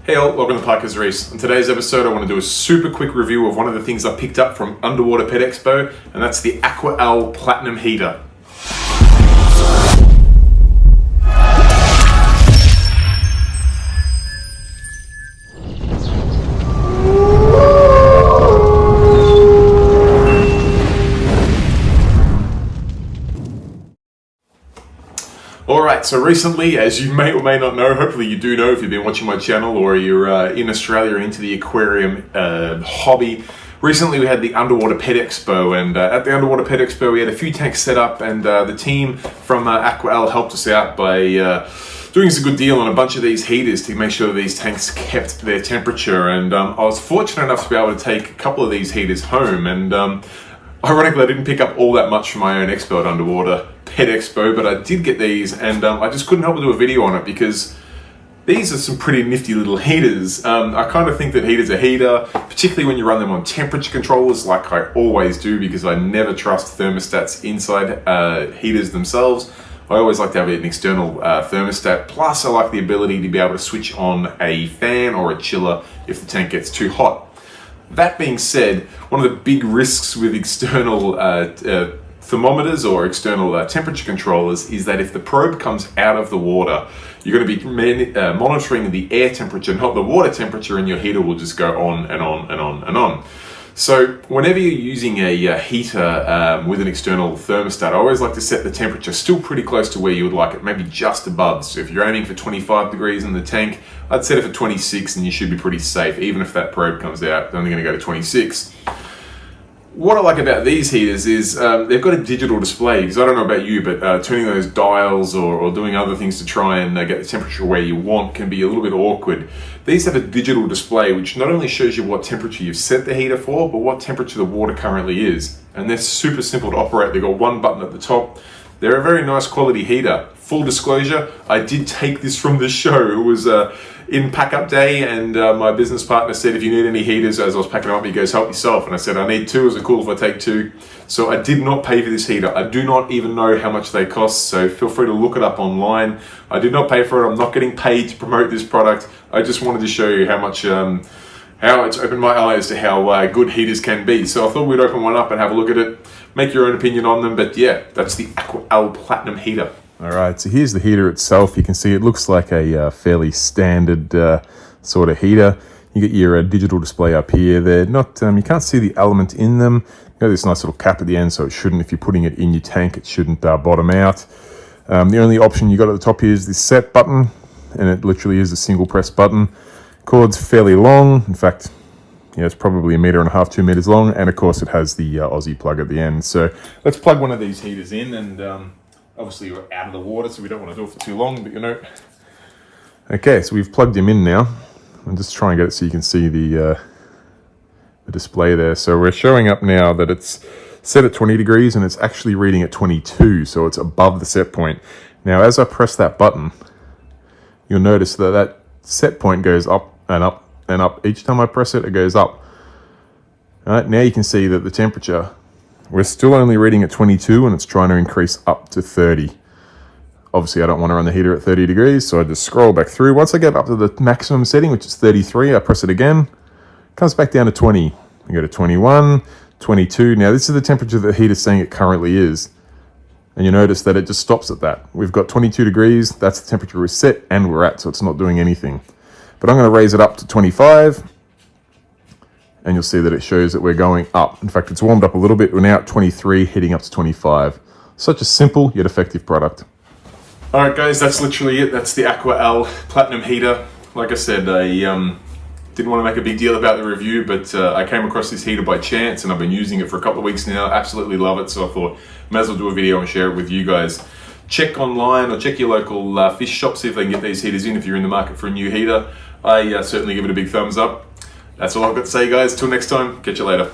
Hey all, welcome to Parker's Reefs. In today's episode I want to do a super quick review of one of the things I picked up from Underwater Pet Expo, and that's the AquaEL Platinum Heater. Alright, so recently, as you may or may not know, hopefully you do know if you've been watching my channel or you're in Australia into the aquarium hobby, recently we had the Underwater Pet Expo, and at the Underwater Pet Expo we had a few tanks set up, and the team from AquaEL helped us out by doing us a good deal on a bunch of these heaters to make sure that these tanks kept their temperature. And I was fortunate enough to be able to take a couple of these heaters home, and ironically I didn't pick up all that much from my own expo at Underwater Pet Expo, but I did get these, and I just couldn't help but do a video on it because these are some pretty nifty little heaters. I kind of think that heaters are heater, particularly when you run them on temperature controllers like I always do, because I never trust thermostats inside heaters themselves. I always like to have an external thermostat, plus I like the ability to be able to switch on a fan or a chiller if the tank gets too hot. That being said, one of the big risks with external thermometers or external temperature controllers is that if the probe comes out of the water, you're going to be monitoring the air temperature, not the water temperature, and your heater will just go on and on and on and on. So whenever you're using a heater with an external thermostat, I always like to set the temperature still pretty close to where you would like it, maybe just above. So if you're aiming for 25 degrees in the tank, I'd set it for 26 and you should be pretty safe. Even if that probe comes out, it's only going to go to 26. What I like about these heaters is they've got a digital display, because I don't know about you, but turning those dials or doing other things to try and get the temperature where you want can be a little bit awkward. These have a digital display which not only shows you what temperature you've set the heater for, but what temperature the water currently is. And they're super simple to operate. They've got one button at the top. They're a very nice quality heater. Full disclosure, I did take this from the show. It was in pack-up day, and my business partner said, if you need any heaters, as I was packing them up, he goes, help yourself. And I said, I need two. Is it cool if I take two? So I did not pay for this heater. I do not even know how much they cost, so feel free to look it up online. I did not pay for it. I'm not getting paid to promote this product. I just wanted to show you how much, how it's opened my eyes to how good heaters can be. So I thought we'd open one up and have a look at it, make your own opinion on them. But yeah, that's the AquaEL Platinum Heater. All right, so here's the heater itself. You can see it looks like a fairly standard sort of heater. You get your digital display up here. They're not, you can't see the element in them. You got this nice little cap at the end, so it shouldn't, if you're putting it in your tank, it shouldn't bottom out. The only option you got at the top here is this set button, and it literally is a single press button. Cord's fairly long. In fact, yeah, it's probably 1.5 meters, 2 meters long, and of course it has the Aussie plug at the end. So let's plug one of these heaters in, and obviously we're out of the water, so we don't want to do it for too long, but you know. Okay, so we've plugged him in now. I'm just trying to get it so you can see the display there. So we're showing up now that it's set at 20 degrees and it's actually reading at 22, so it's above the set point. Now, as I press that button, you'll notice that that set point goes up and up and up. Each time I press it, it goes up. All right, now you can see that the temperature, we're still only reading at 22 and it's trying to increase up to 30. Obviously, I don't want to run the heater at 30 degrees, so I just scroll back through. Once I get up to the maximum setting, which is 33, I press it again. It comes back down to 20. I go to 21, 22. Now, this is the temperature that the heater's saying it currently is. And you notice that it just stops at that. We've got 22 degrees. That's the temperature we're set and we're at, so it's not doing anything. But I'm going to raise it up to 25. And you'll see that it shows that we're going up. In fact, it's warmed up a little bit. We're now at 23, heading up to 25. Such a simple yet effective product. All right, guys, that's literally it. That's the AquaEL Platinum Heater. Like I said, I didn't want to make a big deal about the review, but I came across this heater by chance, and I've been using it for a couple of weeks now. Absolutely love it, so I thought may as well do a video and share it with you guys. Check online or check your local fish shop, see if they can get these heaters in if you're in the market for a new heater. I certainly give it a big thumbs up. That's all I've got to say, guys. Till next time, catch you later.